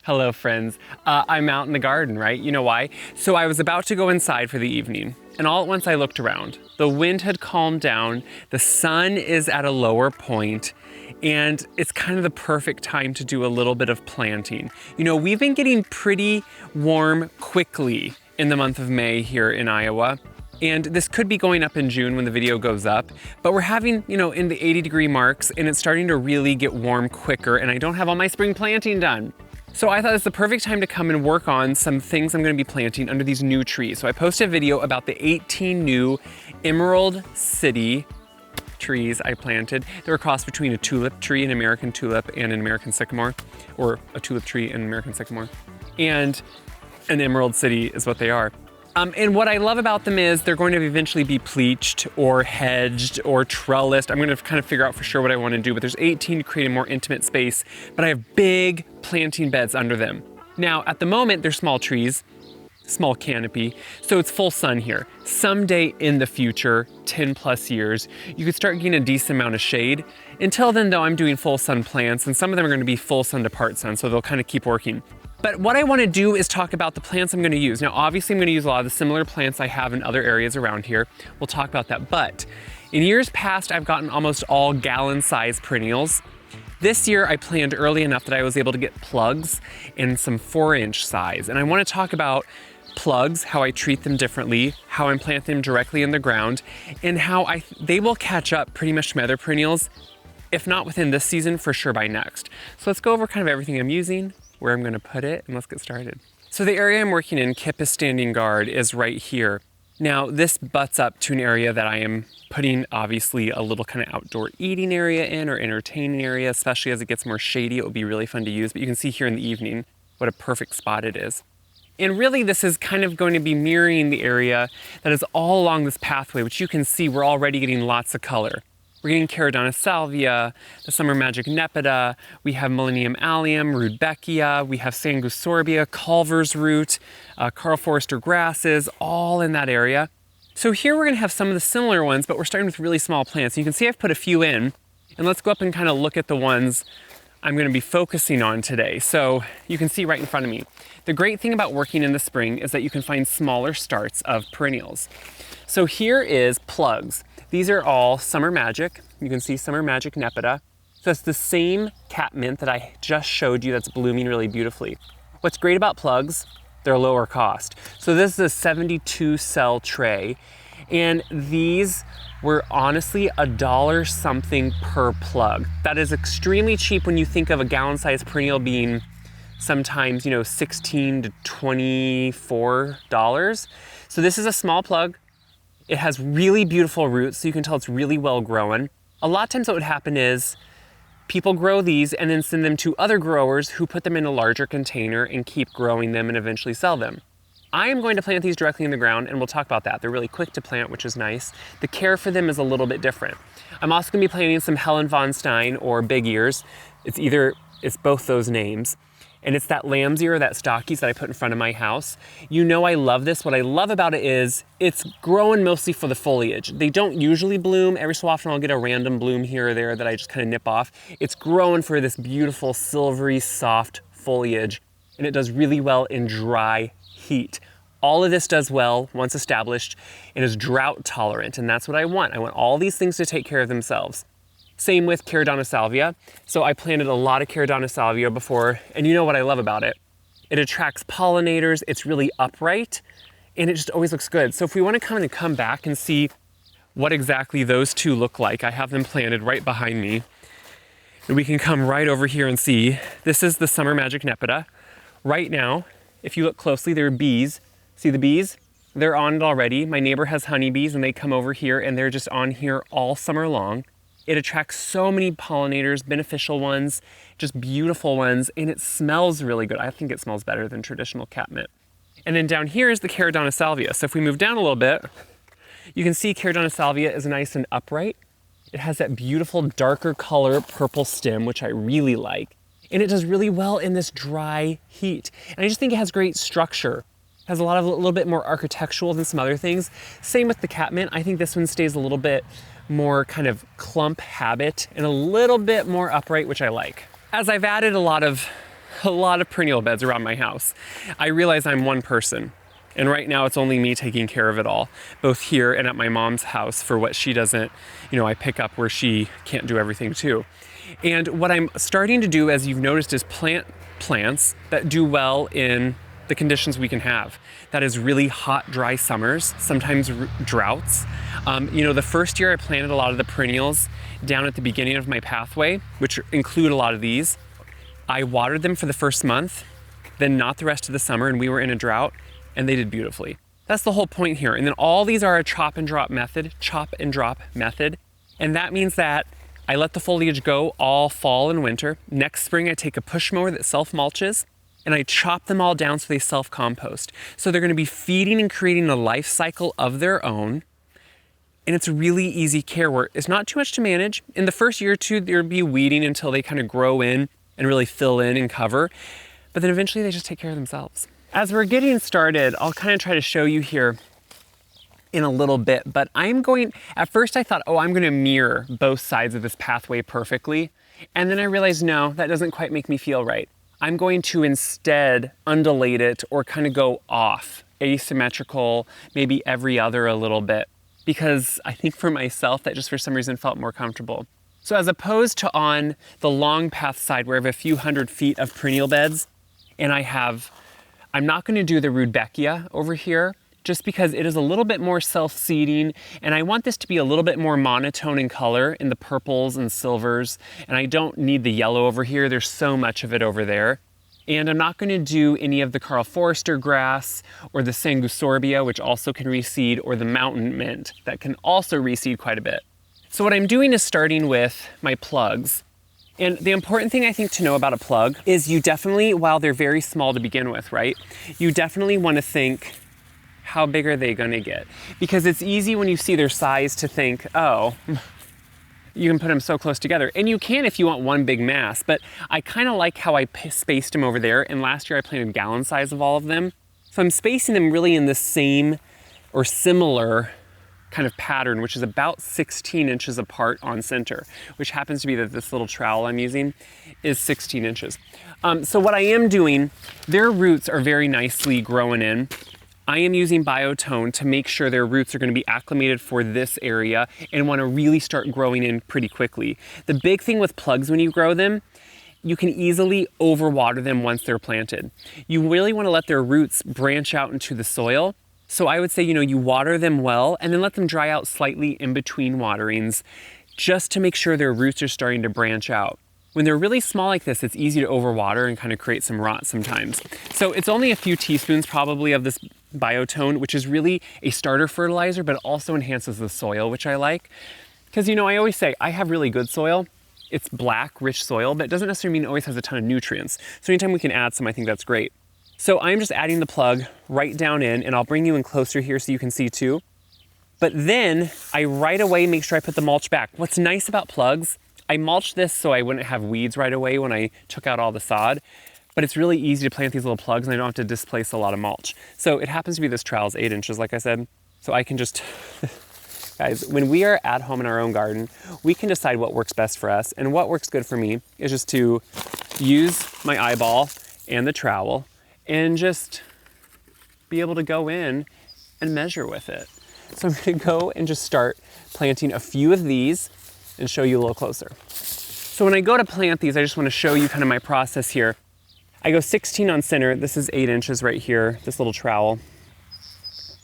Hello friends, I'm out in the garden, right? You know why? So I was about to go inside for the evening, and all at once I looked around. The wind had calmed down, the sun is at a lower point, and it's kind of the perfect time to do a little bit of planting. You know, we've been getting pretty warm quickly in the month of May here in Iowa. And this could be going up in June when the video goes up, but we're having, in the 80-degree marks, and it's starting to really get warm quicker, and I don't have all my spring planting done. So I thought it's the perfect time to come and work on some things I'm gonna be planting under these new trees. So I posted a video about the 18 new Emerald City trees I planted. They're a cross between a tulip tree, an American tulip, and an American sycamore, or a tulip tree and an American sycamore. And an Emerald City is what they are. And what I love about them is they're going to eventually be pleached or hedged or trellised. I'm going to kind of figure out for sure what I want to do, but there's 18 to create a more intimate space, but I have big planting beds under them. Now, at the moment, they're small trees, small canopy, so it's full sun here. Someday in the future, 10 plus years, you could start getting a decent amount of shade. Until then, though, I'm doing full sun plants, and some of them are going to be full sun to part sun, so they'll kind of keep working. But what I want to do is talk about the plants I'm going to use. Now, obviously, I'm going to use a lot of the similar plants I have in other areas around here. We'll talk about that. But in years past, I've gotten almost all gallon-sized perennials. This year, I planned early enough that I was able to get plugs in some 4-inch size. And I want to talk about plugs, how I treat them differently, how I'm planting them directly in the ground, and how they will catch up pretty much to my other perennials, if not within this season, for sure by next. So let's go over kind of everything I'm using, where I'm gonna put it, and let's get started. So the area I'm working in, Kip is standing guard, is right here. Now this butts up to an area that I am putting obviously a little kind of outdoor eating area in, or entertaining area, especially as it gets more shady. It will be really fun to use, but you can see here in the evening what a perfect spot it is. And really this is kind of going to be mirroring the area that is all along this pathway, which you can see we're already getting lots of color. We're getting Caradonna salvia, the summer magic nepeta, we have Millennium allium, rudbeckia, we have sanguisorbia, Culver's root, Karl Forster grasses, all in that area. So here we're gonna have some of the similar ones, but we're starting with really small plants. You can see I've put a few in, and let's go up and kind of look at the ones I'm gonna be focusing on today. So you can see right in front of me. The great thing about working in the spring is that you can find smaller starts of perennials. So here is plugs. These are all Summer Magic. You can see Summer Magic nepeta. So it's the same catmint that I just showed you that's blooming really beautifully. What's great about plugs, they're lower cost. So this is a 72 cell tray, and these were honestly $1 something per plug. That is extremely cheap when you think of a gallon-sized perennial being sometimes, $16 to $24. So this is a small plug. It has really beautiful roots, so you can tell it's really well grown. A lot of times what would happen is people grow these and then send them to other growers who put them in a larger container and keep growing them and eventually sell them. I am going to plant these directly in the ground, and we'll talk about that. They're really quick to plant, which is nice. The care for them is a little bit different. I'm also gonna be planting some Helen von Stein or Big Ears. It's both those names. And it's that lamb's ear, that stockies that I put in front of my house. You know I love this. What I love about it is it's growing mostly for the foliage. They don't usually bloom. Every so often I'll get a random bloom here or there that I just kind of nip off. It's growing for this beautiful silvery soft foliage, and it does really well in dry heat. All of this does well once established and is drought tolerant, and that's what I want. I want all these things to take care of themselves. Same with Caradonna salvia. So I planted a lot of Caradonna salvia before, and you know what I love about it? It attracts pollinators, it's really upright, and it just always looks good. So if we want to kind of come back and see what exactly those two look like, I have them planted right behind me. And we can come right over here and see, this is the Summer Magic nepeta. Right now, if you look closely, there are bees. See the bees? They're on it already. My neighbor has honeybees, and they come over here, and they're just on here all summer long. It attracts so many pollinators, beneficial ones, just beautiful ones, and it smells really good. I think it smells better than traditional catmint. And then down here is the Caradonna salvia. So if we move down a little bit, you can see Caradonna salvia is nice and upright. It has that beautiful darker color purple stem, which I really like. And it does really well in this dry heat. And I just think it has great structure. It has a little bit more architectural than some other things. Same with the catmint. I think this one stays a little bit more kind of clump habit and a little bit more upright, which I like. As I've added a lot of a lot of perennial beds around my house. I realize I'm one person. And right now it's only me taking care of it all, both here and at my mom's house for what she doesn't, I pick up where she can't do everything too. And what I'm starting to do, as you've noticed, is plant plants that do well in the conditions we can have. That is really hot, dry summers, sometimes droughts. The first year I planted a lot of the perennials down at the beginning of my pathway, which include a lot of these. I watered them for the first month, then not the rest of the summer, and we were in a drought, and they did beautifully. That's the whole point here. And then all these are a chop and drop method. And that means that I let the foliage go all fall and winter. Next spring, I take a push mower that self-mulches, and I chop them all down so they self-compost. So they're gonna be feeding and creating a life cycle of their own. And it's really easy care where it's not too much to manage. In the first year or two, there'll be weeding until they kind of grow in and really fill in and cover. But then eventually they just take care of themselves. As we're getting started, I'll kind of try to show you here in a little bit, but at first I thought, I'm gonna mirror both sides of this pathway perfectly. And then I realized, no, that doesn't quite make me feel right. I'm going to instead undulate it or kind of go off, asymmetrical, maybe every other a little bit, because I think for myself, that just for some reason felt more comfortable. So as opposed to on the long path side where I have a few hundred feet of perennial beds, and I'm not gonna do the rudbeckia over here, just because it is a little bit more self-seeding, and I want this to be a little bit more monotone in color in the purples and silvers, and I don't need the yellow over here. There's so much of it over there. And I'm not gonna do any of the Carl Forster grass or the sanguisorbia, which also can reseed, or the mountain mint that can also reseed quite a bit. So what I'm doing is starting with my plugs. And the important thing I think to know about a plug is you definitely, while they're very small to begin with, right? You definitely wanna think, how big are they gonna get? Because it's easy when you see their size to think, you can put them so close together. And you can if you want one big mass, but I kind of like how I spaced them over there. And last year I planted gallon size of all of them. So I'm spacing them really in the same or similar kind of pattern, which is about 16 inches apart on center, which happens to be that this little trowel I'm using is 16 inches. So what I am doing, their roots are very nicely growing in. I am using biotone to make sure their roots are going to be acclimated for this area and want to really start growing in pretty quickly. The big thing with plugs when you grow them, you can easily overwater them once they're planted. You really want to let their roots branch out into the soil. So I would say, you water them well and then let them dry out slightly in between waterings just to make sure their roots are starting to branch out. When they're really small like this, it's easy to overwater and kind of create some rot sometimes. So it's only a few teaspoons probably of this biotone, which is really a starter fertilizer, but it also enhances the soil, which I like. Because, I always say I have really good soil. It's black, rich soil, but it doesn't necessarily mean it always has a ton of nutrients. So anytime we can add some, I think that's great. So I'm just adding the plug right down in, and I'll bring you in closer here so you can see too. But then I right away make sure I put the mulch back. What's nice about plugs, I mulched this so I wouldn't have weeds right away when I took out all the sod, but it's really easy to plant these little plugs and I don't have to displace a lot of mulch. So it happens to be this trowel is 8 inches, like I said. So I can just, guys, when we are at home in our own garden, we can decide what works best for us. And what works good for me is just to use my eyeball and the trowel and just be able to go in and measure with it. So I'm gonna go and just start planting a few of these and show you a little closer. So when I go to plant these, I just wanna show you kind of my process here. I go 16 on center. This is 8 inches right here, this little trowel.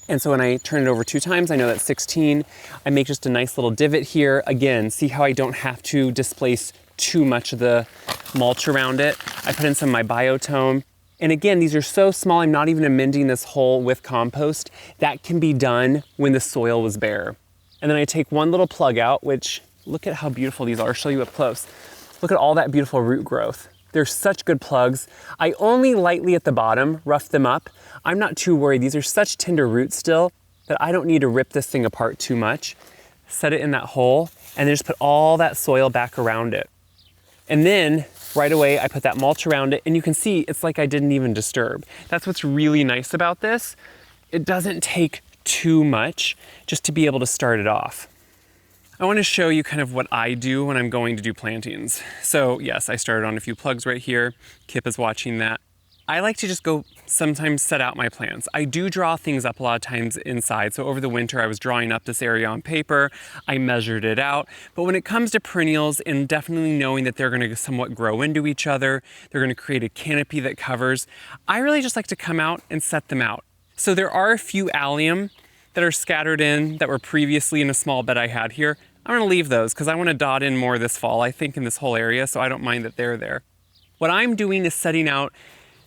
And so when I turn it over 2 times, I know that's 16. I make just a nice little divot here. Again, see how I don't have to displace too much of the mulch around it. I put in some of my biotone. And again, these are so small, I'm not even amending this hole with compost. That can be done when the soil was bare. And then I take one little plug out, which, look at how beautiful these are. I'll show you up close. Look at all that beautiful root growth. They're such good plugs. I only lightly at the bottom rough them up. I'm not too worried. These are such tender roots still that I don't need to rip this thing apart too much. Set it in that hole and then just put all that soil back around it. And then right away, I put that mulch around it and you can see it's like I didn't even disturb. That's what's really nice about this. It doesn't take too much just to be able to start it off. I want to show you kind of what I do when I'm going to do plantings. So yes, I started on a few plugs right here. Kip is watching that. I like to just go sometimes set out my plants. I do draw things up a lot of times inside. So over the winter, I was drawing up this area on paper. I measured it out. But when it comes to perennials and definitely knowing that they're going to somewhat grow into each other, they're going to create a canopy that covers, I really just like to come out and set them out. So there are a few allium that are scattered in that were previously in a small bed I had here. I'm going to leave those because I want to dot in more this fall, I think, in this whole area, so I don't mind that they're there. What I'm doing is setting out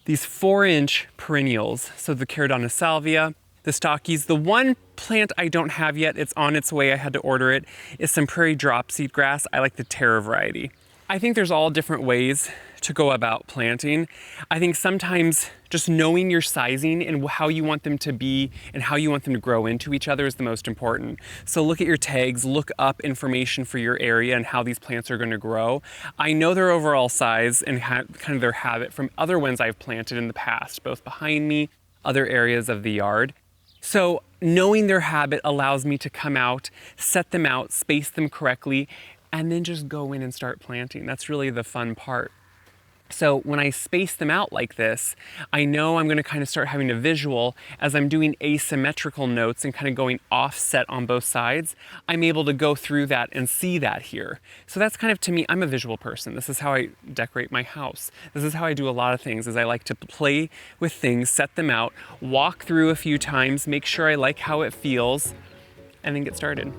these 4-inch perennials. So the Caradonna salvia, the stockies. The one plant I don't have yet, it's on its way, I had to order it, is some prairie dropseed grass. I like the terror variety. I think there's all different ways to go about planting. I think sometimes just knowing your sizing and how you want them to be and how you want them to grow into each other is the most important. So look at your tags, look up information for your area and how these plants are going to grow. I know their overall size and kind of their habit from other ones I've planted in the past, both behind me, other areas of the yard. So knowing their habit allows me to come out, set them out, space them correctly, and then just go in and start planting. That's really the fun part. So when I space them out like this, I know I'm going to kind of start having a visual as I'm doing asymmetrical notes and kind of going offset on both sides. I'm able to go through that and see that here. So that's kind of, to me, I'm a visual person. This is how I decorate my house. This is how I do a lot of things, is I like to play with things, set them out, walk through a few times, make sure I like how it feels, and then get started.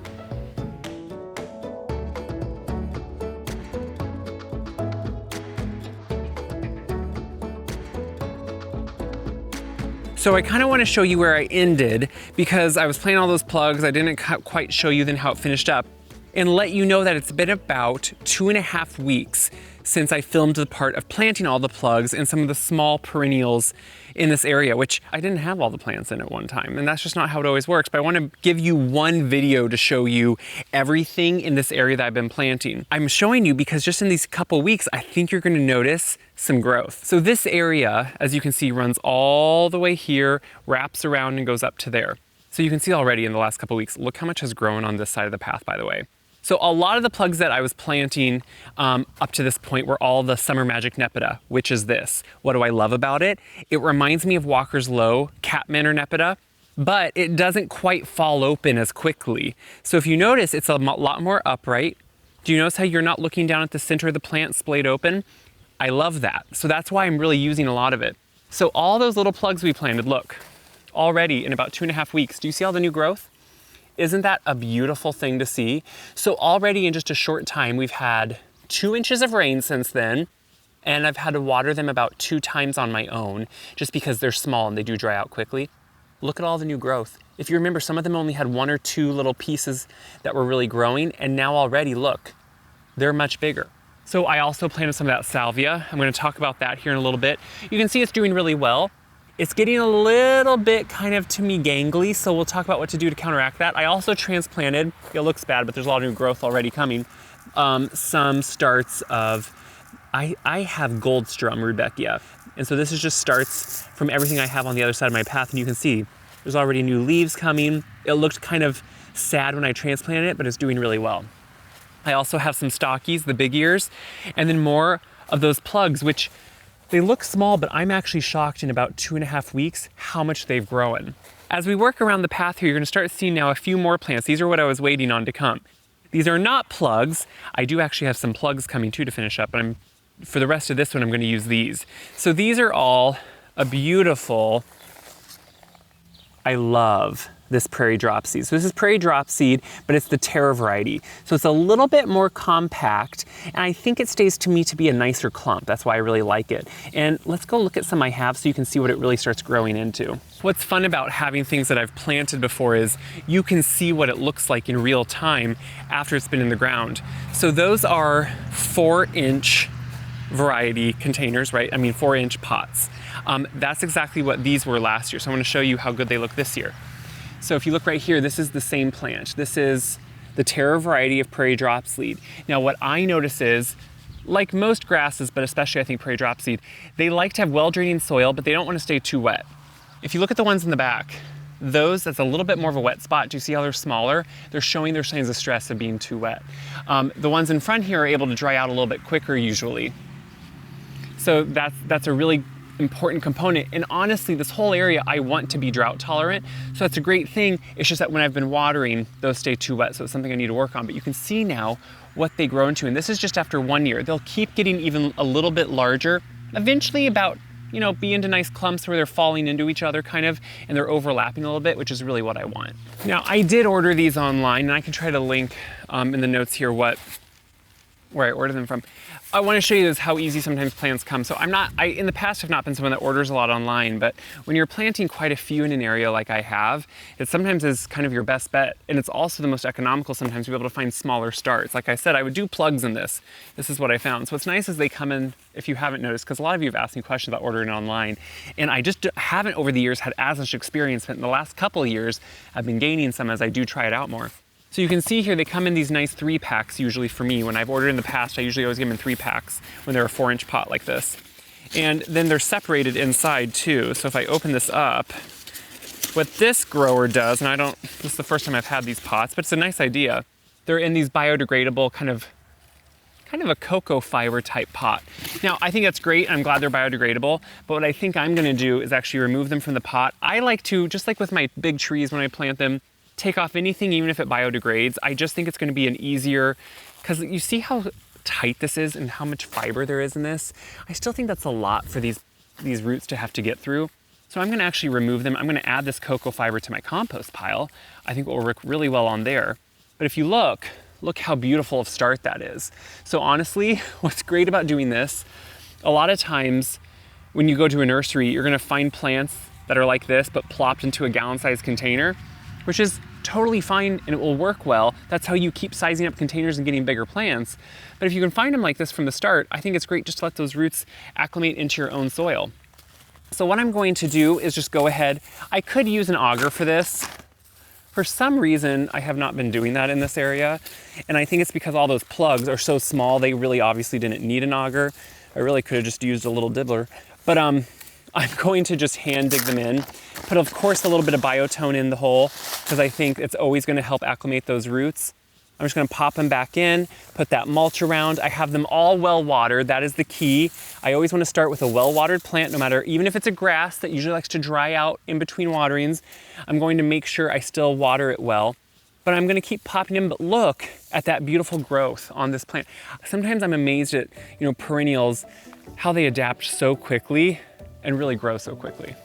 So I kind of want to show you where I ended because I was playing all those plugs. I didn't quite show you then how it finished up and let you know that it's been about 2.5 weeks since I filmed the part of planting all the plugs and some of the small perennials in this area, which I didn't have all the plants in at one time. And that's just not how it always works. But I want to give you one video to show you everything in this area that I've been planting. I'm showing you because just in these couple weeks, I think you're going to notice some growth. So this area, as you can see, runs all the way here, wraps around and goes up to there. So you can see already in the last couple weeks, look how much has grown on this side of the path, by the way. So a lot of the plugs that I was planting up to this point were all the Summer Magic Nepeta, which is this. What do I love about it? It reminds me of Walker's Low, Catmanor Nepeta, but it doesn't quite fall open as quickly. So if you notice, it's a lot more upright. Do you notice how you're not looking down at the center of the plant splayed open? I love that. So that's why I'm really using a lot of it. So all those little plugs we planted, look, already in about 2.5 weeks. Do you see all the new growth? Isn't that a beautiful thing to see? So already in just a short time, we've had 2 inches of rain since then, and I've had to water them about 2 times on my own, just because they're small and they do dry out quickly. Look at all the new growth. If you remember, some of them only had 1 or 2 little pieces that were really growing, and now already, look, they're much bigger. So I also planted some of that salvia. I'm gonna talk about that here in a little bit. You can see it's doing really well. It's getting a little bit kind of, to me, gangly, so we'll talk about what to do to counteract that. I also transplanted, it looks bad, but there's a lot of new growth already coming, some starts of, I have Goldstrum Rudbeckia. And so this is just starts from everything I have on the other side of my path, and you can see there's already new leaves coming. It looked kind of sad when I transplanted it, but it's doing really well. I also have some stockies, the big ears, and then more of those plugs, which they look small, but I'm actually shocked in about 2.5 weeks how much they've grown. As we work around the path here, you're gonna start seeing now a few more plants. These are what I was waiting on to come. These are not plugs. I do actually have some plugs coming too to finish up, but for the rest of this one, I'm gonna use these. So these are all a beautiful, I love this prairie dropseed. So this is prairie dropseed, but it's the terror variety. So it's a little bit more compact, and I think it stays to me to be a nicer clump. That's why I really like it. And let's go look at some I have so you can see what it really starts growing into. What's fun about having things that I've planted before is you can see what it looks like in real time after it's been in the ground. So those are 4-inch variety containers, right? I mean 4-inch pots. That's exactly what these were last year. So I'm gonna show you how good they look this year. So if you look right here, this is the same plant. This is the terror variety of prairie dropseed. Now what I notice is, like most grasses, but especially I think prairie dropseed, they like to have well-draining soil, but they don't want to stay too wet. If you look at the ones in the back, that's a little bit more of a wet spot. Do you see how they're smaller? They're showing their signs of stress of being too wet. The ones in front here are able to dry out a little bit quicker usually. So that's a really important component. And honestly, this whole area I want to be drought tolerant. So that's a great thing. It's just that when I've been watering, those stay too wet. So it's something I need to work on. But you can see now what they grow into. And this is just after 1 year. They'll keep getting even a little bit larger. Eventually about, be into nice clumps where they're falling into each other kind of, and they're overlapping a little bit, which is really what I want. Now, I did order these online, and I can try to link in the notes here where I ordered them from. I want to show you how easy sometimes plants come. So I in the past have not been someone that orders a lot online, but when you're planting quite a few in an area like I have, it sometimes is kind of your best bet. And it's also the most economical sometimes to be able to find smaller starts. Like I said, I would do plugs in this. This is what I found. So what's nice is they come in, if you haven't noticed, because a lot of you have asked me questions about ordering online, and I just haven't over the years had as much experience, but in the last couple of years, I've been gaining some as I do try it out more. So you can see here, they come in these nice 3-packs usually for me. When I've ordered in the past, I usually always give them in 3-packs when they're a 4-inch pot like this. And then they're separated inside too. So if I open this up, what this grower does, and this is the first time I've had these pots, but it's a nice idea. They're in these biodegradable kind of a cocoa fiber type pot. Now, I think that's great. I'm glad they're biodegradable, but what I think I'm gonna do is actually remove them from the pot. I like to, just like with my big trees when I plant them, take off anything even if it biodegrades. I just think it's going to be an easier, because you see how tight this is and how much fiber there is in this. I still think that's a lot for these roots to have to get through. So I'm going to actually remove them. I'm going to add this cocoa fiber to my compost pile. I think it will work really well on there. But if you look how beautiful of start that is. So honestly, what's great about doing this, a lot of times when you go to a nursery, you're going to find plants that are like this but plopped into a gallon-sized container, which is totally fine and it will work well. That's how you keep sizing up containers and getting bigger plants. But if you can find them like this from the start, I think it's great just to let those roots acclimate into your own soil. So what I'm going to do is just go ahead. I could use an auger for this. For some reason, I have not been doing that in this area. And I think it's because all those plugs are so small, they really obviously didn't need an auger. I really could have just used a little dibbler. But I'm going to just hand dig them in. Put, of course, a little bit of biotone in the hole because I think it's always going to help acclimate those roots. I'm just going to pop them back in, put that mulch around. I have them all well watered. That is the key. I always want to start with a well watered plant, no matter, even if it's a grass that usually likes to dry out in between waterings. I'm going to make sure I still water it well. But I'm going to keep popping them. But look at that beautiful growth on this plant. Sometimes I'm amazed at, perennials, how they adapt so quickly and really grow so quickly.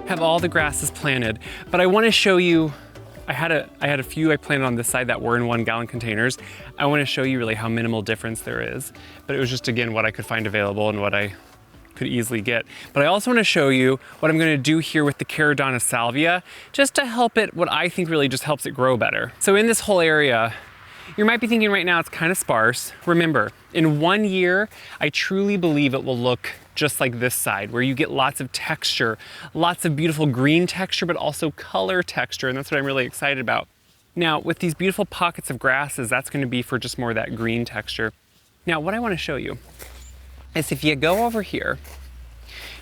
Have all the grasses planted, but I want to show you, I had a few I planted on this side that were in 1-gallon containers. I want to show you really how minimal difference there is, but it was just, again, what I could find available and what I could easily get. But I also want to show you what I'm going to do here with the Caradonna salvia, just to help it, what I think really just helps it grow better. So in this whole area, you might be thinking right now it's kind of sparse. Remember, in 1 year, I truly believe it will look just like this side, where you get lots of texture, lots of beautiful green texture, but also color texture, and that's what I'm really excited about. Now, with these beautiful pockets of grasses, that's going to be for just more of that green texture. Now, what I want to show you is if you go over here,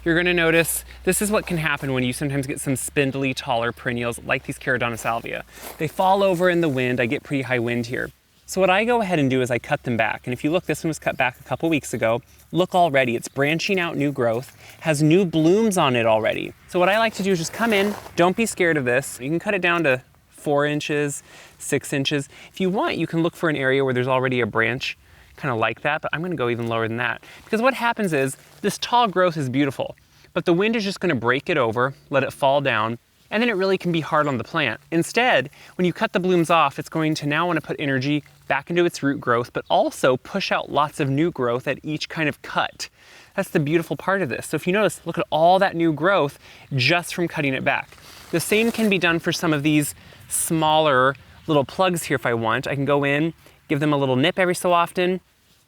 you're going to notice this is what can happen when you sometimes get some spindly, taller perennials like these Caradonna salvia. They fall over in the wind. I get pretty high wind here. So what I go ahead and do is I cut them back. And if you look, this one was cut back a couple weeks ago. Look already, it's branching out new growth, has new blooms on it already. So what I like to do is just come in, don't be scared of this. You can cut it down to 4 inches, 6 inches. If you want, you can look for an area where there's already a branch kind of like that, but I'm gonna go even lower than that. Because what happens is, this tall growth is beautiful, but the wind is just gonna break it over, let it fall down, and then it really can be hard on the plant. Instead, when you cut the blooms off, it's going to now want to put energy back into its root growth, but also push out lots of new growth at each kind of cut. That's the beautiful part of this. So if you notice, look at all that new growth just from cutting it back. The same can be done for some of these smaller little plugs here if I want. I can go in, give them a little nip every so often,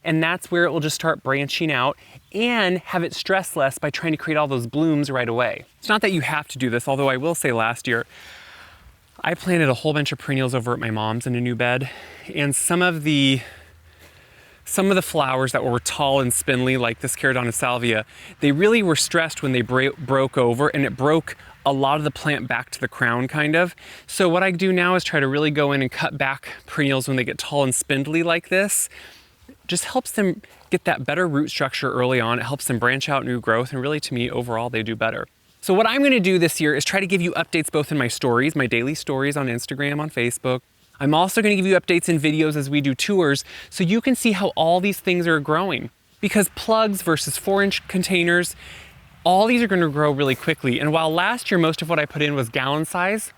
and that's where it will just start branching out and have it stress less by trying to create all those blooms right away. It's not that you have to do this, although I will say last year, I planted a whole bunch of perennials over at my mom's in a new bed, and some of the flowers that were tall and spindly, like this Caradonna salvia, they really were stressed when they broke over, and it broke a lot of the plant back to the crown, kind of. So what I do now is try to really go in and cut back perennials when they get tall and spindly like this. Just helps them get that better root structure early on. It helps them branch out new growth, and really, to me, overall, they do better. So what I'm gonna do this year is try to give you updates both in my stories, my daily stories on Instagram, on Facebook. I'm also gonna give you updates in videos as we do tours, so you can see how all these things are growing. Because plugs versus 4-inch containers, all these are gonna grow really quickly. And while last year most of what I put in was gallon size,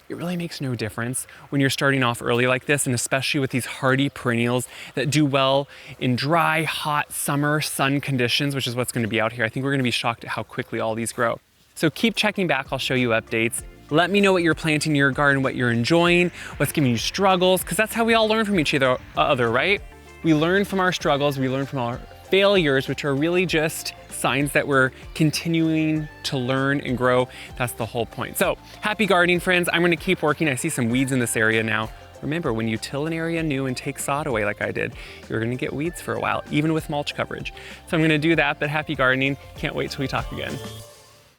it really makes no difference when you're starting off early like this, and especially with these hardy perennials that do well in dry, hot summer sun conditions, which is what's gonna be out here. I think we're gonna be shocked at how quickly all these grow. So keep checking back, I'll show you updates. Let me know what you're planting in your garden, what you're enjoying, what's giving you struggles, because that's how we all learn from each other, right? We learn from our struggles, we learn from our failures, which are really just signs that we're continuing to learn and grow. That's the whole point. So happy gardening, friends. I'm gonna keep working. I see some weeds in this area now. Remember, when you till an area new and take sod away like I did, you're gonna get weeds for a while, even with mulch coverage. So I'm gonna do that, but happy gardening. Can't wait till we talk again.